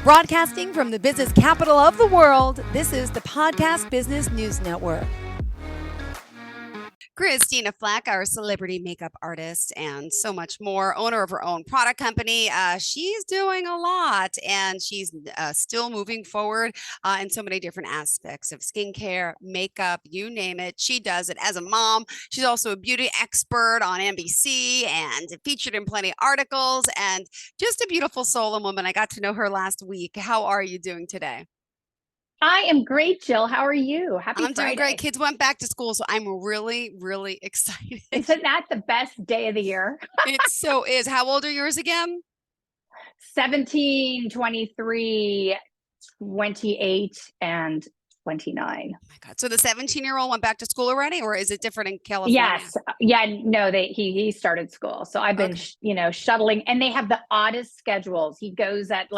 Broadcasting from the business capital of the world, this is the Podcast Business News Network. Christina Flach, our celebrity makeup artist, and so much more, owner of her own product company. She's doing a lot, and she's still moving forward in so many different aspects of skincare, makeup, you name it. She does it as a mom. She's also a beauty expert on NBC and featured in plenty of articles, and just a beautiful soul and woman. I got to know her last week. How are you doing today? I am great, Jill. How are you? Happy I'm Friday. doing great. Kids went back to school, so I'm really, really excited. Isn't that the best day of the year? It so is. How old are yours again? 17, 23, 28, and 29. Oh my God. So the 17-year-old went back to school already, or is it different in California? Yes. Yeah, no, he started school. So I've been, shuttling, and they have the oddest schedules. He goes at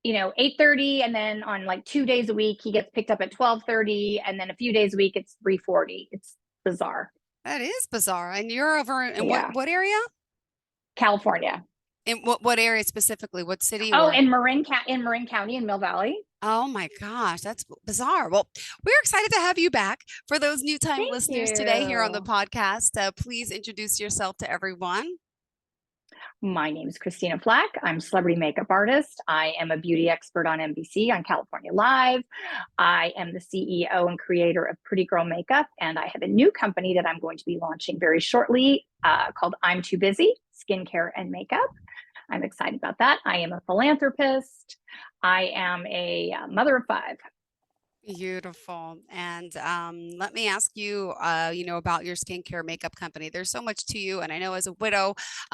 8:30, and then on 2 days a week he gets picked up at 12:30, and then a few days a week it's 3:40. It's bizarre. That is bizarre. And you're over in Yeah. what area? California. In what area specifically? What city? Oh, in Marin County in Mill Valley. Oh my gosh, that's bizarre. Well, we're excited to have you back. For those new time Thank listeners today here on the you. podcast, please introduce yourself to everyone. My name is Christina Flach. I'm a celebrity makeup artist. I am a beauty expert on NBC on California Live. I am the CEO and creator of Pretty Girl Makeup, and I have a new company that I'm going to be launching very shortly called I'm Too Busy Skincare and Makeup. I'm excited about that. I am a philanthropist. I am a mother of 5. Beautiful. And let me ask you, about your skincare makeup company. There's so much to you. And I know as a widow,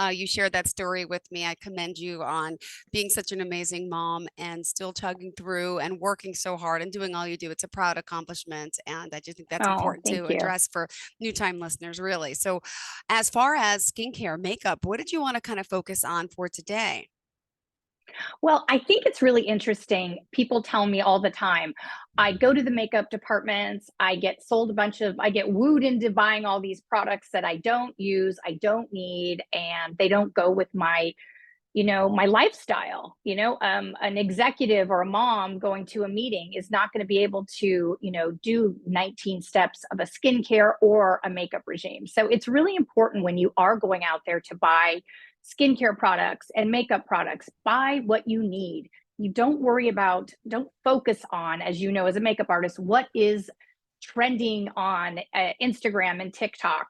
you shared that story with me. I commend you on being such an amazing mom and still chugging through and working so hard and doing all you do. It's a proud accomplishment. And I just think that's important to Thank you. address for new time listeners, really. So as far as skincare, makeup, what did you want to kind of focus on for today? Well, I think it's really interesting. People tell me all the time, I go to the makeup departments, I get wooed into buying all these products that I don't use, I don't need, and they don't go with my lifestyle. An executive or a mom going to a meeting is not going to be able to, do 19 steps of a skincare or a makeup regime. So it's really important when you are going out there to buy skincare products and makeup products, buy what you need. You don't focus on, as you know, as a makeup artist, what is trending on Instagram and TikTok.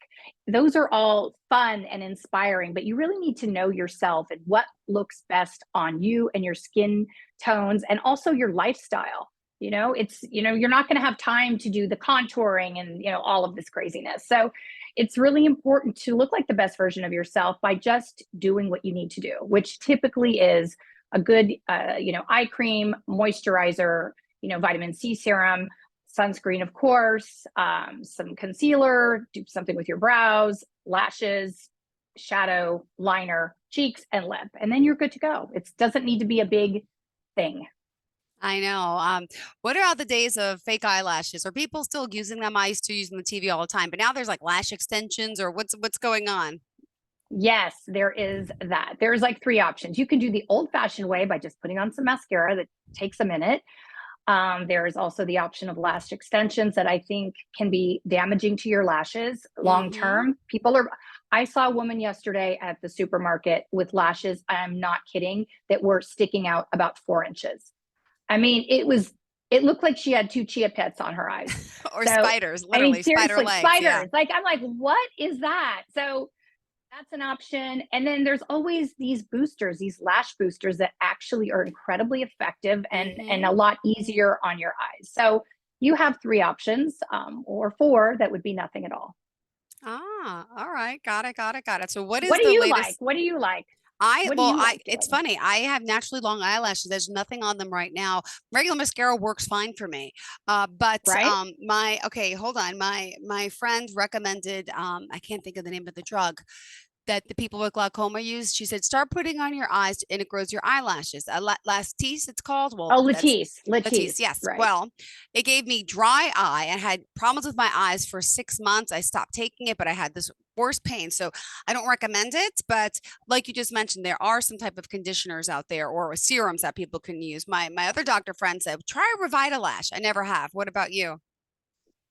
Those are all fun and inspiring, but you really need to know yourself and what looks best on you and your skin tones and also your lifestyle. You're not going to have time to do the contouring and, all of this craziness. So it's really important to look like the best version of yourself by just doing what you need to do, which typically is a good, eye cream, moisturizer, vitamin C serum, sunscreen, of course, some concealer, do something with your brows, lashes, shadow, liner, cheeks, and lip. And then you're good to go. It doesn't need to be a big thing. I know. What are all the days of fake eyelashes? Are people still using them? I used to use them on TV all the time, but now there's like lash extensions, or what's going on? Yes, there is that. There's 3 options. You can do the old-fashioned way by just putting on some mascara that takes a minute. There is also the option of lash extensions that I think can be damaging to your lashes long term. I saw a woman yesterday at the supermarket with lashes, I'm not kidding, that were sticking out about 4 inches. I mean, it looked like she had 2 chia pets on her eyes. Or spiders, literally, spider legs. Spiders. Yeah. I'm like, what is that? So that's an option. And then there's always these boosters, these lash boosters that actually are incredibly effective and a lot easier on your eyes. So you have 3 options, or 4 that would be nothing at all. All right. Got it. So what do you latest? like? What do you like? It's funny. I have naturally long eyelashes. There's nothing on them right now. Regular mascara works fine for me. But Right? hold on. My friend recommended, I can't think of the name of the drug that the people with glaucoma use. She said, start putting on your eyes and it grows your eyelashes. Lastis, it's called. Well, Latisse, yes. Right. Well, it gave me dry eye and had problems with my eyes for 6 months. I stopped taking it, but I had this worst pain. So I don't recommend it, but like you just mentioned, there are some type of conditioners out there or serums that people can use. My other doctor friend said, try Revitalash. I never have. What about you?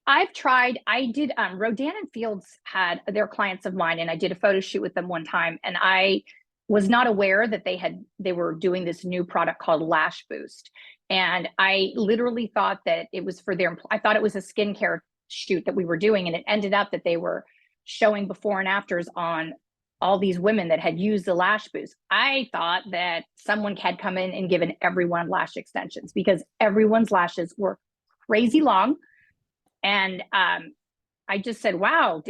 I've tried, I did, Rodan and Fields had, their clients of mine, and I did a photo shoot with them one time, and I was not aware that they were doing this new product called Lash Boost. And I literally thought that it was for I thought it was a skincare shoot that we were doing. And it ended up that they were showing before and afters on all these women that had used the Lash Boost. I thought that someone had come in and given everyone lash extensions, because everyone's lashes were crazy long. And I just said, wow,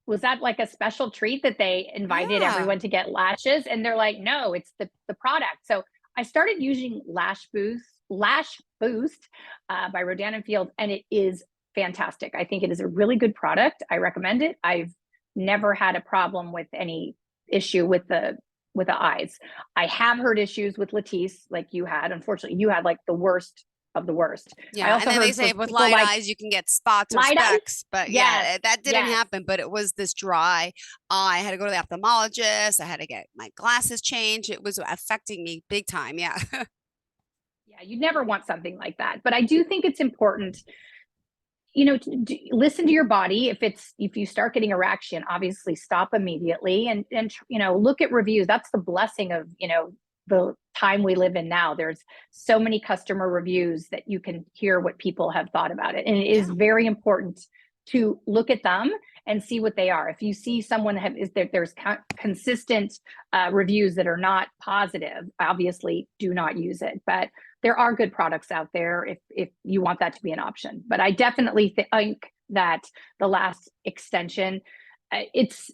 was that like a special treat that they invited Yeah. everyone to get lashes? And they're like, no, it's the product. So I started using Lash Boost by Rodan and Fields, and it is fantastic. I think it is a really good product. I recommend it. I've never had a problem with any issue with the eyes. I have heard issues with Latisse, like you had. Unfortunately, you had like the worst of the worst. I Yeah, also and then they heard say for with people light like eyes you can get spots or light eyes. specks, but yeah, Yes, that didn't yes. happen. But it was this dry eye. I had to go to the ophthalmologist. I had to get my glasses changed. It was affecting me big time. Yeah. Yeah, you'd never want something like that. But I do think it's important, to listen to your body. If you start getting a reaction, obviously stop immediately and look at reviews. That's the blessing of the time we live in now. There's so many customer reviews that you can hear what people have thought about it, and it is very important to look at them and see what they are. If you see someone there's consistent reviews that are not positive, obviously do not use it. But there are good products out there if you want that to be an option. But I definitely think that the last extension, it's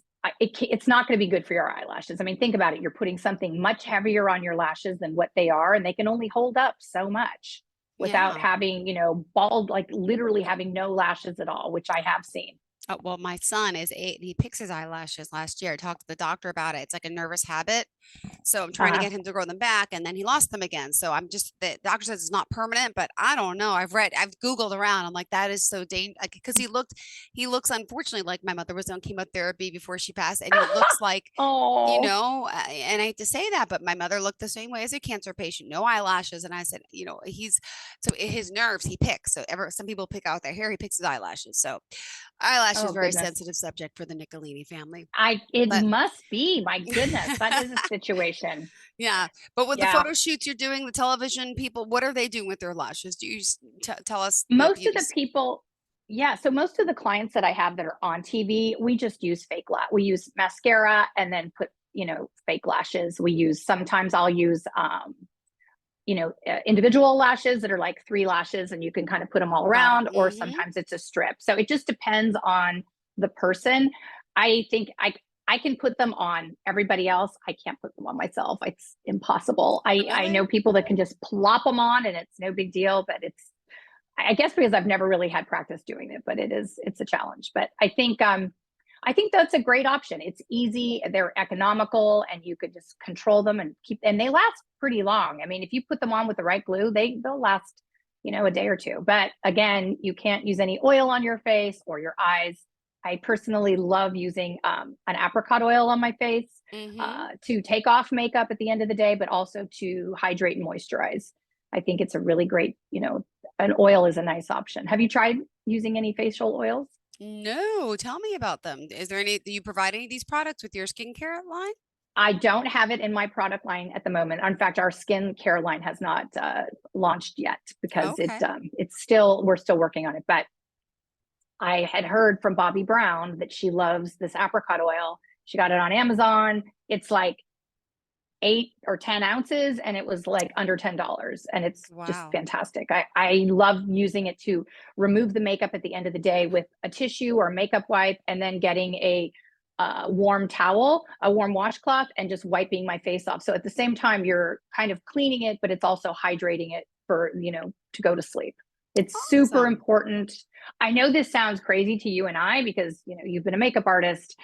not going to be good for your eyelashes. I mean, think about it. You're putting something much heavier on your lashes than what they are, and they can only hold up so much without having, bald, like literally having no lashes at all, which I have seen. Oh, well, my son is 8 and he picks his eyelashes last year. I talked to the doctor about it. It's like a nervous habit. So I'm trying to get him to grow them back, and then he lost them again. So the doctor says it's not permanent, but I don't know. I've Googled around. I'm like, that is so dangerous. Like, because he looks unfortunately like my mother was on chemotherapy before she passed. And he looks like, Oh, and I hate to say that, but my mother looked the same way as a cancer patient, no eyelashes. And I said, his nerves, he picks. So some people pick out their hair, he picks his eyelashes. So eyelashes, very goodness. sensitive subject for the Nicolini family. It must be, my goodness, that is a situation. Yeah. But with the photo shoots you're doing, the television people, what are they doing with their lashes? Do you tell us? Most of the people, so most of the clients that I have that are on TV, we just use we use mascara and then put, fake lashes. Sometimes I'll use, individual lashes that are like 3 lashes and you can kind of put them all around, or sometimes it's a strip. So it just depends on the person. I think I can put them on everybody else. I can't put them on myself. It's impossible. I know people that can just plop them on and it's no big deal, but I guess because I've never really had practice doing it, but it's a challenge. But I think that's a great option. It's easy, they're economical, and you could just control them and and they last pretty long. I mean, if you put them on with the right glue, they'll last, a day or two. But again, you can't use any oil on your face or your eyes. I personally love using an apricot oil on my face to take off makeup at the end of the day, but also to hydrate and moisturize. I think it's a really great, an oil is a nice option. Have you tried using any facial oils? No, tell me about them. Do you provide any of these products with your skincare line? I don't have it in my product line at the moment. In fact, our skincare line has not launched yet because we're still working on it. But I had heard from Bobbi Brown that she loves this apricot oil. She got it on Amazon. It's like 8 or 10 ounces, and it was like under $10, and it's just fantastic. I love using it to remove the makeup at the end of the day with a tissue or a makeup wipe, and then getting a warm towel, a warm washcloth, and just wiping my face off. So at the same time, you're kind of cleaning it, but it's also hydrating it for, to go to sleep. It's super important. I know this sounds crazy to you and I, because, you've been a makeup artist.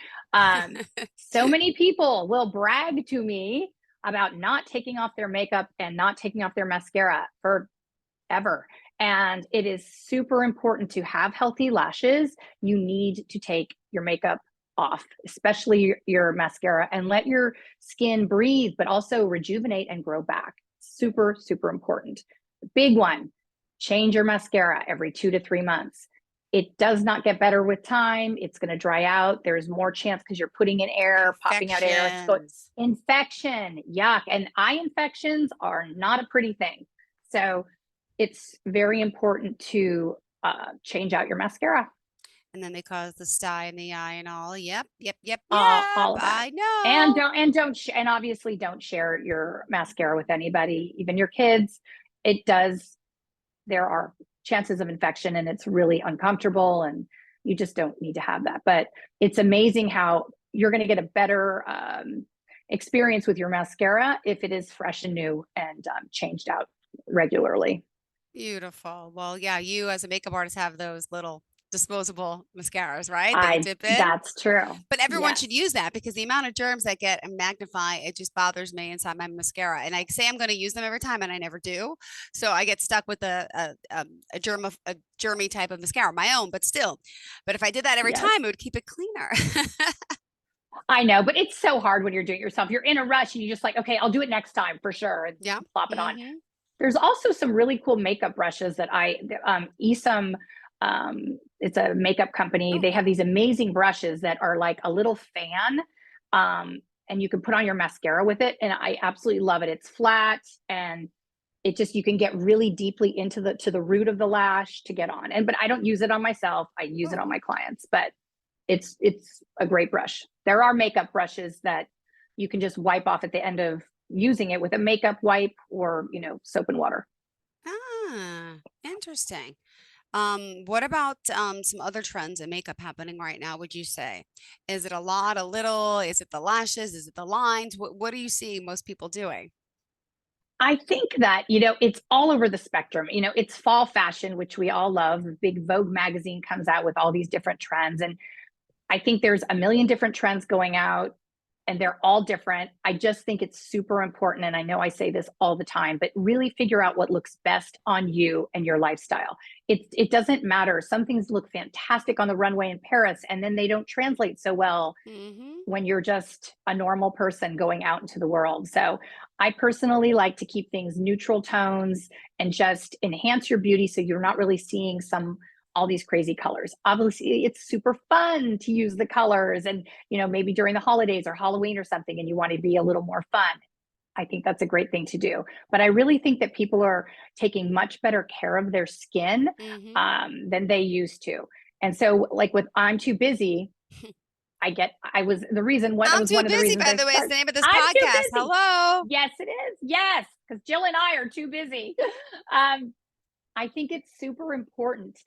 So many people will brag to me about not taking off their makeup and not taking off their mascara forever. And it is super important to have healthy lashes. You need to take your makeup off, especially your mascara, and let your skin breathe, but also rejuvenate and grow back. Super, super important. Big one, change your mascara every 2 to 3 months. It does not get better with time. It's going to dry out. There's more chance because you're putting in air, popping out air. Infection, yuck. And eye infections are not a pretty thing. So it's very important to change out your mascara. And then they cause the sty in the eye and all. Yep. All of that. I know. And obviously don't share your mascara with anybody, even your kids. There are chances of infection, and it's really uncomfortable, and you just don't need to have that. But it's amazing how you're going to get a better experience with your mascara if it is fresh and new and changed out regularly. Beautiful. Well, yeah, you as a makeup artist have those little disposable mascaras, right? That you dip in. That's true. But everyone should use that, because the amount of germs that get magnify, it just bothers me inside my mascara. And I say I'm going to use them every time, and I never do. So I get stuck with a germy type of mascara, my own, but still. But if I did that every time, it would keep it cleaner. I know, but it's so hard when you're doing it yourself. You're in a rush and you're just like, okay, I'll do it next time for sure. And plop it on. There's also some really cool makeup brushes that Esam, it's a makeup company. They have these amazing brushes that are like a little fan, and you can put on your mascara with it. And I absolutely love it. It's flat, and you can get really deeply into the root of the lash to get on. But I don't use it on myself. I use it on my clients, but it's a great brush. There are makeup brushes that you can just wipe off at the end of using it with a makeup wipe, or, soap and water. Interesting. What about some other trends in makeup happening right now, would you say? Is it a lot, a little? Is it the lashes? Is it the lines? What are you seeing most people doing? I think that, it's all over the spectrum. It's fall fashion, which we all love. The big Vogue magazine comes out with all these different trends. And I think there's a million different trends going out, and they're all different. I just think it's super important. And I know I say this all the time, but really figure out what looks best on you and your lifestyle. It doesn't matter. Some things look fantastic on the runway in Paris, and then they don't translate so well when you're just a normal person going out into the world. So I personally like to keep things neutral tones and just enhance your beauty, so you're not really seeing all these crazy colors. Obviously, it's super fun to use the colors, and maybe during the holidays or Halloween or something, and you want to be a little more fun. I think that's a great thing to do. But I really think that people are taking much better care of their skin than they used to. And so, like with I'm Too Busy, the reason what I'm Too Busy, by the way, is the name of this podcast. Hello. Yes, it is. Yes, because Jill and I are too busy. I think it's super important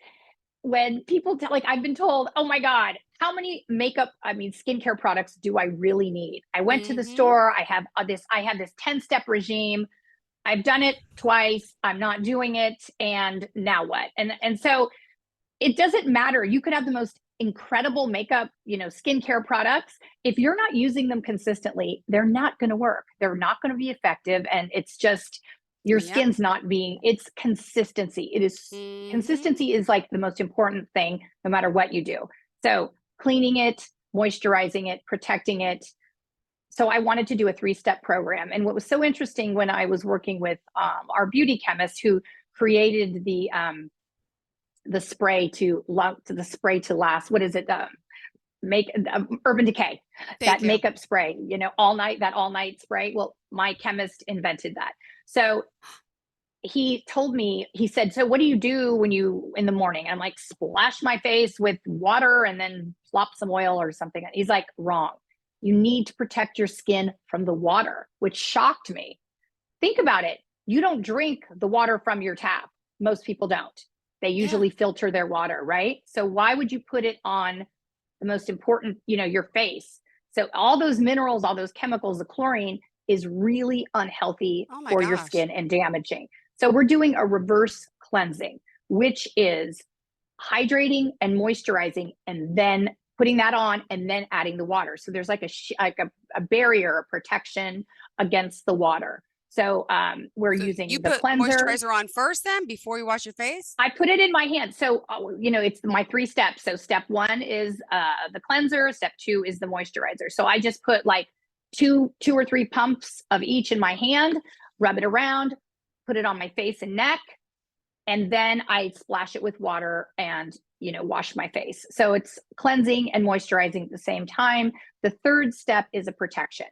when people I've been told, oh my God, how many skincare products do I really need? I went to the store. I have this 10-step regime. I've done it twice. I'm not doing it. And now what? And so it doesn't matter. You could have the most incredible makeup, skincare products. If you're not using them consistently, they're not going to work. They're not going to be effective. And it's just, your skin's not it's consistency. Consistency is like the most important thing, no matter what you do. So cleaning it, moisturizing it, protecting it. So I wanted to do a 3-step program. And what was so interesting when I was working with our beauty chemist who created the spray to last. What is it? Urban Decay, makeup spray, all night spray. Well, my chemist invented that. So he told me, he said, so what do you do in the morning? I'm like, splash my face with water and then plop some oil or something. He's like, wrong. You need to protect your skin from the water, which shocked me. Think about it. You don't drink the water from your tap. Most people don't. They usually filter their water, right? So why would you put it on the most important, your face? So all those minerals, all those chemicals, the chlorine is really unhealthy for your skin and damaging. So we're doing a reverse cleansing, which is hydrating and moisturizing, and then putting that on, and then adding the water. So there's like a barrier, a protection against the water. So we're So using you the put cleanser. moisturizer on first then before you wash your face? I put it in my hand. So, it's my 3 steps. So step 1 is the cleanser. Step 2 is the moisturizer. So I just put like two or 3 pumps of each in my hand, rub it around, put it on my face and neck, and then I splash it with water and, wash my face. So it's cleansing and moisturizing at the same time. The third step is a protection.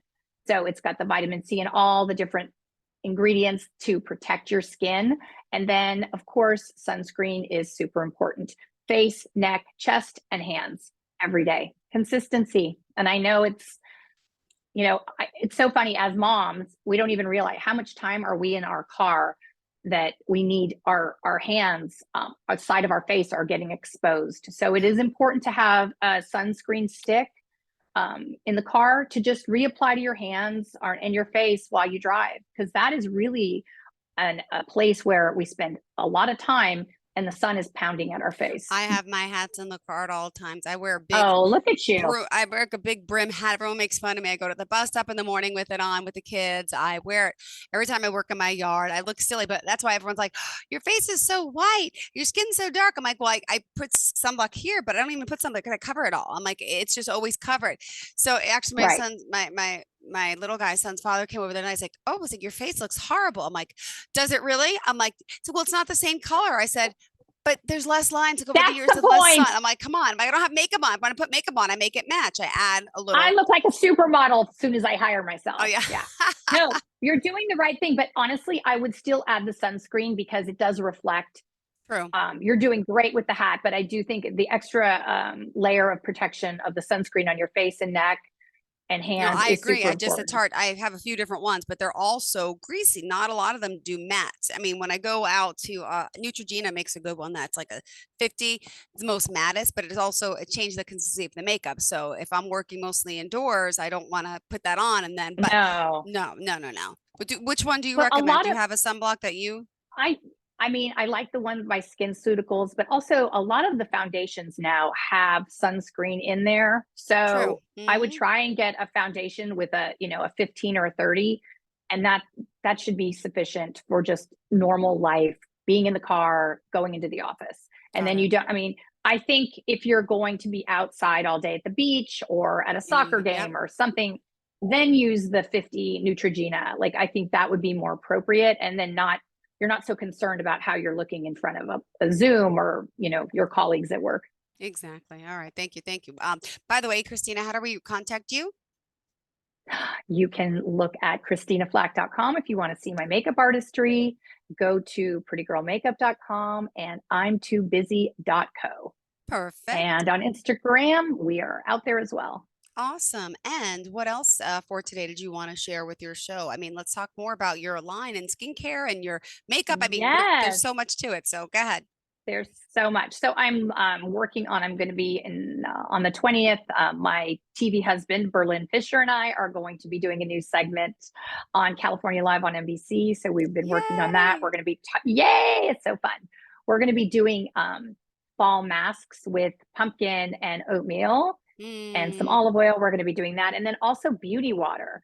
So it's got the vitamin C and all the different ingredients to protect your skin. And then, of course, sunscreen is super important. Face, neck, chest, and hands every day. Consistency. And I know it's, it's so funny as moms, we don't even realize how much time are we in our car that we need our hands outside of our face are getting exposed. So it is important to have a sunscreen stick in the car to just reapply to your hands and your face while you drive, because that is really a place where we spend a lot of time and the sun is pounding at our face. I have my hats in the car at all times. I wear a big Oh, look at you. I wear a big brim hat. Everyone makes fun of me. I go to the bus stop in the morning with it on with the kids. I wear it every time I work in my yard. I look silly, but that's why everyone's like, your face is so white. Your skin's so dark. I'm like, well, I put sunblock here, but I don't even put sunblock because I cover it all. I'm like, it's just always covered. So actually my Right. son, my little guy's son's father came over there and I was like, oh, I was like, your face looks horrible. I'm like, does it really? I'm like, so well, it's not the same color. I said, but there's less lines over That's the years the with less point. sun. I'm like, come on. I'm like, I don't have makeup on. If I put makeup on, I make it match. I add a little. I look like a supermodel as soon as I hire myself. Oh, yeah. Yeah. No, you're doing the right thing. But honestly, I would still add the sunscreen because it does reflect. True. You're doing great with the hat, but I do think the extra layer of protection of the sunscreen on your face and neck and No, hands I is agree. super It's important. hard. I have a few different ones, but they're all so greasy. Not a lot of them do mattes. I mean, when I go out to Neutrogena makes a good one that's like a 50, it's the most mattest, but it changed the consistency of the makeup. So if I'm working mostly indoors, I don't want to put that on and then, but No. no. But which one do you But a recommend? lot Do you of have a sunblock that you? I mean, I like the ones by SkinCeuticals, but also a lot of the foundations now have sunscreen in there. True. So I would Mhm. try and get a foundation with a 15 or a 30, and that should be sufficient for just normal life, being in the car, going into the office. And Got then it. you don't, I mean, I think if you're going to be outside all day at the beach or at a soccer Yep. game or something, then use the 50 Neutrogena. Like, I think that would be more appropriate, and then you're not so concerned about how you're looking in front of a Zoom or, your colleagues at work. Exactly. All right. Thank you. Thank you. By the way, Christina, how do we contact you? You can look at ChristinaFlach.com if you want to see my makeup artistry. Go to prettygirlmakeup.com and I'mTooBusy.co. Perfect. And on Instagram, we are out there as well. Awesome. And what else for today did you want to share with your show? I mean, let's talk more about your line and skincare and your makeup. I mean, there's Yes, so much to it. So go ahead. there's so much. So I'm working on, I'm going to be on the 20th. My TV husband, Berlin Fisher, and I are going to be doing a new segment on California Live on NBC. So we've been working on that. Yay. We're going to be, yay, it's so fun. We're going to be doing fall masks with pumpkin and oatmeal and some Mm, olive oil. We're going to be doing that. And then also beauty water.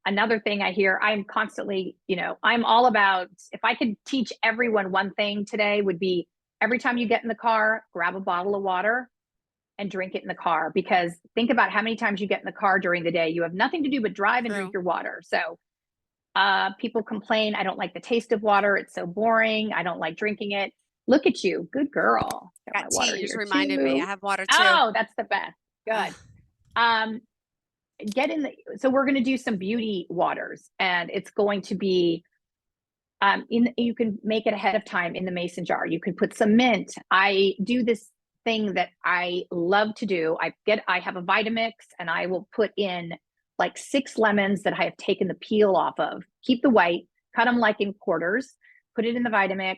Another thing I hear, I'm constantly, I'm all about, if I could teach everyone one thing today would be every time you get in the car, grab a bottle of water and drink it in the car. Because think about how many times you get in the car during the day. You have nothing to do but drive and drink true. your water. So people complain, I don't like the taste of water. It's so boring. I don't like drinking it. Look at you. Good girl. Got my Got tea. water You just here reminded me. I too. have water too. Oh, that's the best. Good. Um, so we're going to do some beauty waters, and it's going to be you can make it ahead of time in the mason jar. You can put some mint. I do this thing that I love to do. I have a Vitamix, and I will put in like 6 lemons that I have taken the peel off of. Keep the white, cut them like in quarters, put it in the Vitamix.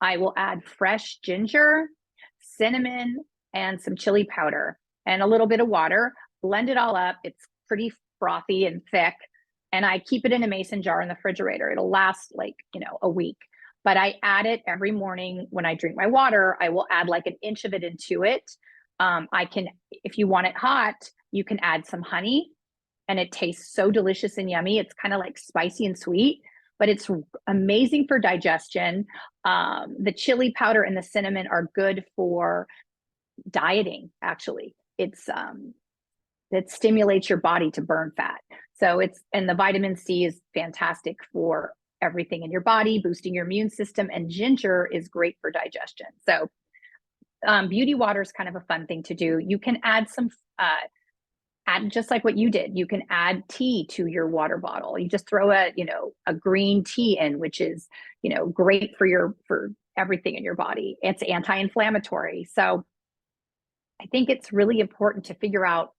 I will add fresh ginger, cinnamon, and some chili powder and a little bit of water. Blend it all up. It's pretty frothy and thick. And I keep it in a mason jar in the refrigerator. It'll last like, a week. But I add it every morning when I drink my water. I will add like an inch of it into it. I can, if you want it hot, you can add some honey and it tastes so delicious and yummy. It's kind of like spicy and sweet, but it's amazing for digestion. The chili powder and the cinnamon are good for dieting. Actually, it stimulates your body to burn fat. So and the vitamin C is fantastic for everything in your body, boosting your immune system, and ginger is great for digestion. So beauty water is kind of a fun thing to do. You can add add just like what you did. You can add tea to your water bottle. You just throw a green tea in, which is, great for everything in your body. It's anti-inflammatory. So I think it's really important to figure out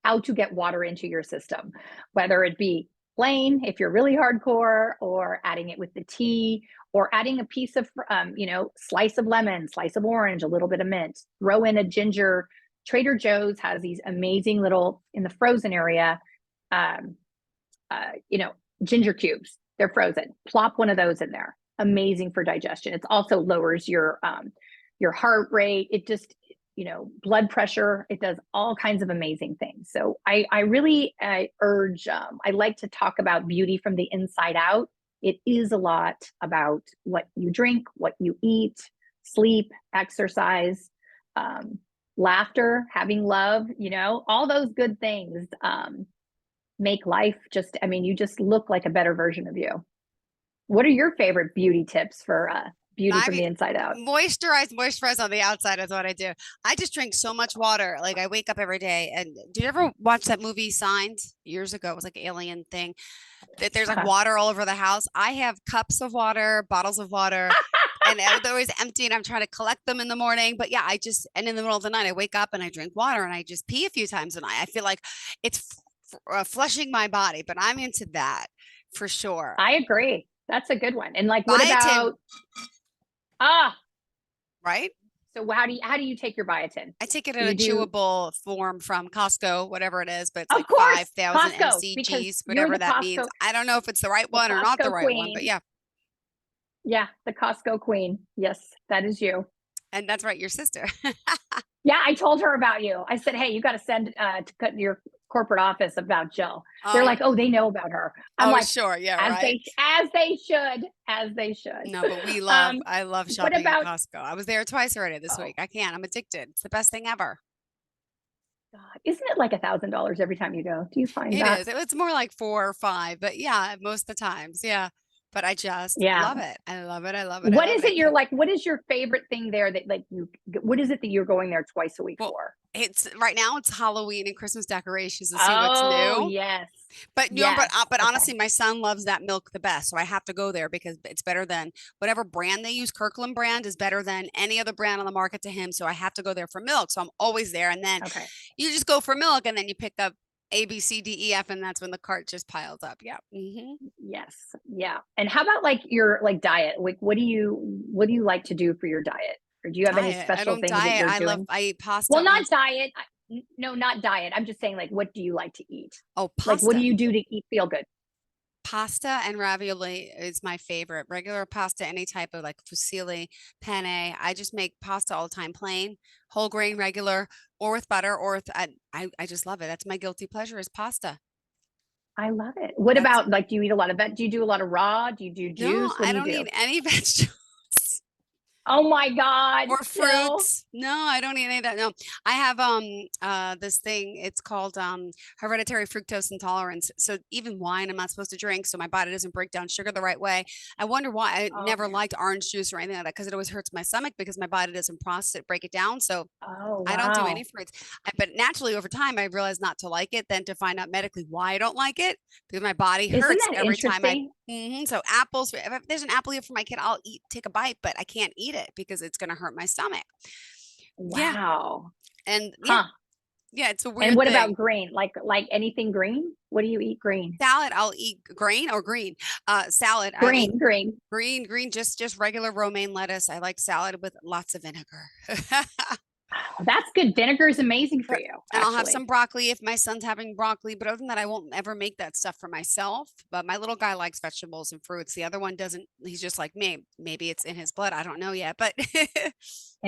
how to get water into your system, whether it be plain, if you're really hardcore, or adding it with the tea, or adding a piece of, slice of lemon, slice of orange, a little bit of mint, throw in a ginger. Trader Joe's has these amazing little, in the frozen area, ginger cubes. They're frozen. Plop one of those in there. Amazing for digestion. It also lowers your heart rate. It just, blood pressure. It does all kinds of amazing things. So I really urge, I like to talk about beauty from the inside out. It is a lot about what you drink, what you eat, sleep, exercise, laughter, having love, all those good things make life you just look like a better version of you. What are your favorite beauty tips for beauty from the inside out? Moisturize on the outside is what I do. I just drink so much water. Like, I wake up every day. And did you ever watch that movie Signs years ago? It was like an alien thing that there's like water all over the house. I have cups of water, bottles of water, and they're always empty, and I'm trying to collect them in the morning. But yeah, and in the middle of the night, I wake up and I drink water, and I just pee a few times a night. I feel like it's flushing my body, but I'm into that for sure. I agree. That's a good one. And like, what about right? So how do you take your biotin? I take it in a chewable form from Costco, whatever it is, but it's like course, 5,000 Costco, mcgs, whatever that means. I don't know if it's the right one or not the right one, but yeah. Yeah, the Costco queen. Yes, that is you. And that's right, your sister. Yeah, I told her about you. I said, hey, you got to send to cut your corporate office about Jill. They're like, oh, they know about her. I'm like, sure, yeah, as they should. No, but I love shopping at Costco. I was there twice already this week. I can't. I'm addicted. It's the best thing ever. God, isn't it like $1,000 every time you go? Do you find that? It is. It's more like 4 or 5, but yeah, most of the times, yeah. But I just love it. I love it. I love it. What is it you're like? What is your favorite thing there that what is it that you're going there twice a week for? It's right now it's Halloween and Christmas decorations to see what's new. Oh, yes. But honestly, my son loves that milk the best. So I have to go there because it's better than whatever brand they use. Kirkland brand is better than any other brand on the market to him. So I have to go there for milk. So I'm always there. And then you just go for milk, and then you pick up A, B, C, D, E, F, and that's when the cart just piles up. Yeah. Mm-hmm. Yes. Yeah. And how about like your diet? Like, what do you like to do for your diet? Or do you have any special things that you're doing? I eat pasta. Well, not diet. No, not diet. I'm just saying, like, what do you like to eat? Oh, pasta. Like, what do you do to feel good? Pasta and ravioli is my favorite. Regular pasta, any type of like fusilli, penne. I just make pasta all the time, plain, whole grain, regular, or with butter, or with, I just love it. That's my guilty pleasure is pasta. I love it. What about like, do you eat a lot of do you do a lot of raw? Do you do juice? No, I don't eat any vegetables. Oh my God. Or fruits. No, I don't eat any of that. No, I have this thing. It's called hereditary fructose intolerance. So even wine, I'm not supposed to drink. So my body doesn't break down sugar the right way. I wonder why I never liked orange juice or anything like that, because it always hurts my stomach because my body doesn't process it, break it down. So I don't do any fruits. But naturally over time, I realized not to like it. Then to find out medically why I don't like it, because my body hurts every time So apples. If there's an apple here for my kid, I'll take a bite, but I can't eat it because it's going to hurt my stomach. Wow. Yeah. And it's a weird thing. And what thing. about green? Like anything green? What do you eat green? Salad. I'll eat grain or green. Salad. Green. Just regular romaine lettuce. I like salad with lots of vinegar. That's good. Vinegar is amazing for you. And I'll have some broccoli if my son's having broccoli. But other than that, I won't ever make that stuff for myself. But my little guy likes vegetables and fruits. The other one doesn't. He's just like me. Maybe it's in his blood. I don't know yet. But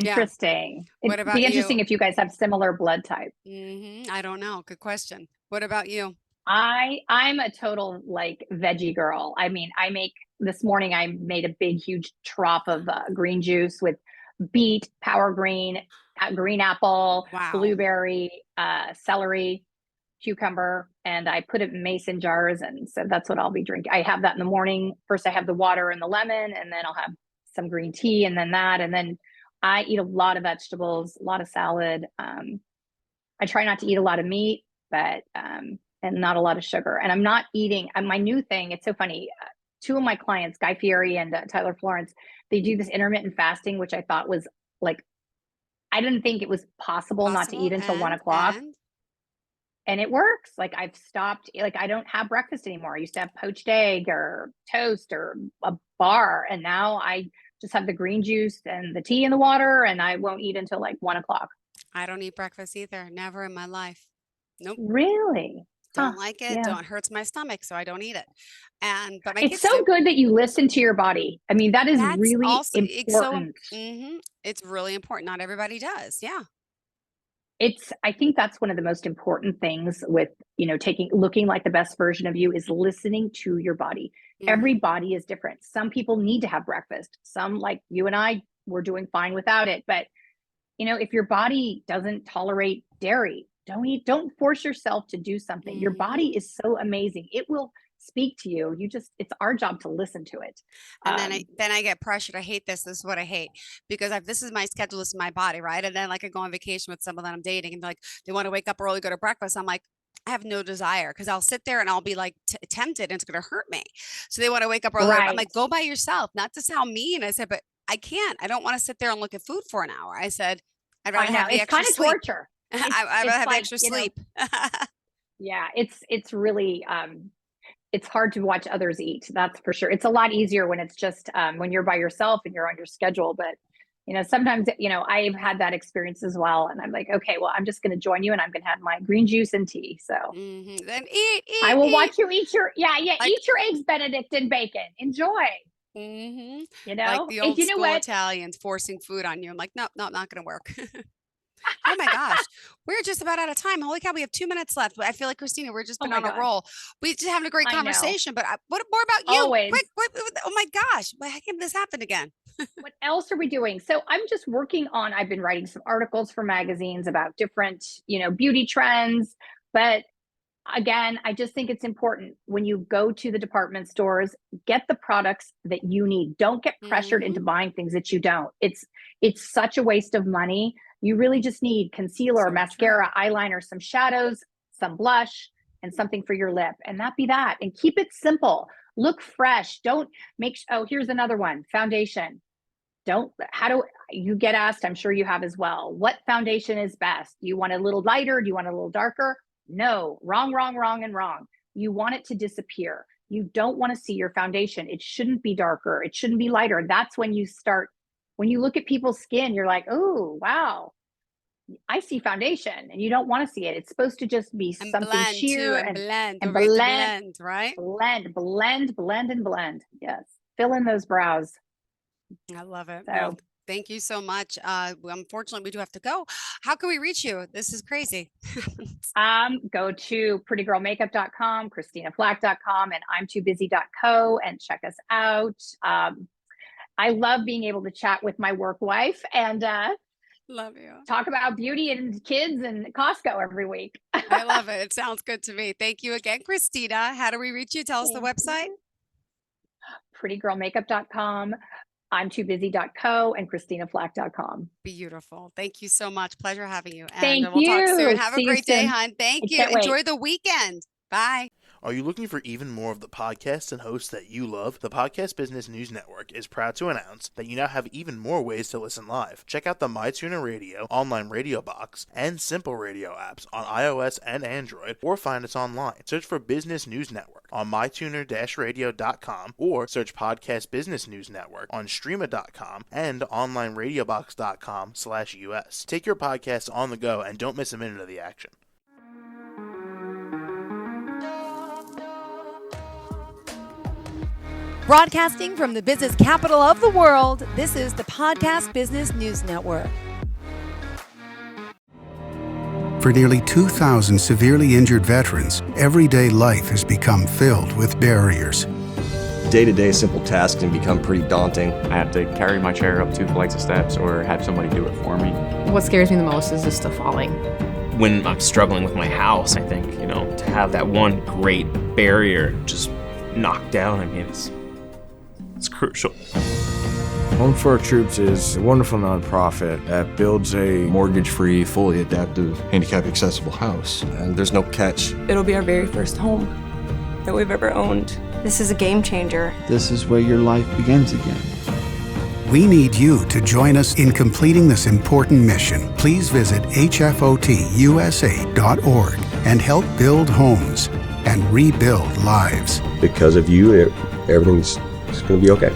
interesting. What about It'd be interesting if you guys have similar blood type. I don't know. Good question. What about you? I'm a total like veggie girl. I mean, this morning I made a big, huge trough of green juice with beet, power green, green apple, Wow. blueberry, celery, cucumber, and I put it in mason jars. And so that's what I'll be drinking. I have that in the morning. First, I have the water and the lemon, and then I'll have some green tea, and then that. And then I eat a lot of vegetables, a lot of salad. I try not to eat a lot of meat, but and not a lot of sugar. And I'm not eating. My new thing. It's so funny. Two of my clients, Guy Fieri and Tyler Florence, they do this intermittent fasting, which I thought was like, I didn't think it was possible not to eat until 1 o'clock. And it works. Like I've stopped, like I don't have breakfast anymore. I used to have poached egg or toast or a bar. And now I just have the green juice and the tea and the water, and I won't eat until like 1 o'clock. I don't eat breakfast either. Never in my life. Nope. Really? Don't like it. Yeah. Don't hurts my stomach, so I don't eat it. But my It's kids so do. good that you listen to your body. I mean, that is That's really also important. it's really important. Not everybody does. Yeah. I think that's one of the most important things with, looking like the best version of you is listening to your body. Every Mhm. body is different. Some people need to have breakfast. Some, like you and I, were doing fine without it. But, if your body doesn't tolerate dairy, don't eat. Don't force yourself to do something. Your Mhm. body is so amazing. It will speak to you. It's our job to listen to it. And then I get pressured. I hate this. This is what I hate because this is my schedule, this is my body, right? And then like I go on vacation with someone that I'm dating, and like they want to wake up early, go to breakfast. I'm like, I have no desire because I'll sit there and I'll be like tempted, and it's going to hurt me. So they want to wake up early. I'm Right. like, go by yourself. Not to sound mean. I said, but I can't. I don't want to sit there and look at food for an hour. I said, I'd I rather know. have the It's extra kind of sleep. torture. I'd rather have the like, extra sleep. yeah, it's really it's hard to watch others eat. That's for sure. It's a lot easier when it's just when you're by yourself and you're on your schedule. But sometimes I've had that experience as well, and I'm like, okay, well, I'm just going to join you, and I'm going to have my green juice and tea. So Then eat, I eat, will eat. watch you eat your Like, eat your eggs Benedict and bacon. Enjoy. like the And old you know school what? Italians forcing food on you. I'm like, nope, not going to work. Oh my gosh, we're just about out of time. Holy cow, we have 2 minutes left. I feel like, Christina, we're just Oh been my on a God, roll. We just having a great I know. conversation, but what more about you? Always. Quick, oh my gosh, how can this happen again? What else are we doing? So I'm just working on, I've been writing some articles for magazines about different, beauty trends. But again, I just think it's important when you go to the department stores, get the products that you need. Don't get pressured into buying things that you don't. It's such a waste of money. You really just need concealer, So mascara, eyeliner, some shadows, some blush, and something for your lip. And that be that. And keep it simple. Look fresh. Don't oh, here's another one. Foundation. How do you get asked? I'm sure you have as well. What foundation is best? Do you want a little lighter? Do you want a little darker? No, wrong, wrong, wrong, and wrong. You want it to disappear. You don't want to see your foundation. It shouldn't be darker. It shouldn't be lighter. That's when you look at people's skin, you're like, oh, wow, I see foundation, and you don't want to see it. It's supposed to just be and something blend sheer too, and blend. and Don't forget to blend, blend, right? blend, and blend. Yes. Fill in those brows. I love it. So Well, thank you so much. Unfortunately, we do have to go. How can we reach you? This is crazy. go to prettygirlmakeup.com, christinaflach.com, and I'm too busy.co, and check us out. I love being able to chat with my work wife and Love you. talk about beauty and kids and Costco every week. I love it. It sounds good to me. Thank you again, Christina. How do we reach you? Tell us the website. prettygirlmakeup.com, I'm too busy.co, and christinaflach.com. Beautiful. Thank you so much. Pleasure having you. And Thank we'll talk soon. you. Have See a you great day, soon. hon. Thank I you. can't wait. Enjoy the weekend. Bye. Are you looking for even more of the podcasts and hosts that you love? The Podcast Business News Network is proud to announce that you now have even more ways to listen live. Check out the MyTuner Radio, online radio box, and Simple Radio apps on iOS and Android, or find us online. Search for Business News Network on mytuner-radio.com, or search Podcast Business News Network on streama.com and onlineradiobox.com/US. Take your podcast on the go and don't miss a minute of the action. Broadcasting from the business capital of the world, this is the Podcast Business News Network. For nearly 2,000 severely injured veterans, everyday life has become filled with barriers. Day-to-day simple tasks can become pretty daunting. I have to carry my chair up 2 flights of steps or have somebody do it for me. What scares me the most is just the falling. When I'm struggling with my house, I think, to have that one great barrier just knocked down, it's crucial. Home for Our Troops is a wonderful nonprofit that builds a mortgage-free, fully adaptive, handicap-accessible house. And there's no catch. It'll be our very first home that we've ever owned. This is a game changer. This is where your life begins again. We need you to join us in completing this important mission. Please visit hfotusa.org and help build homes and rebuild lives. Because of you, everything's going to be okay.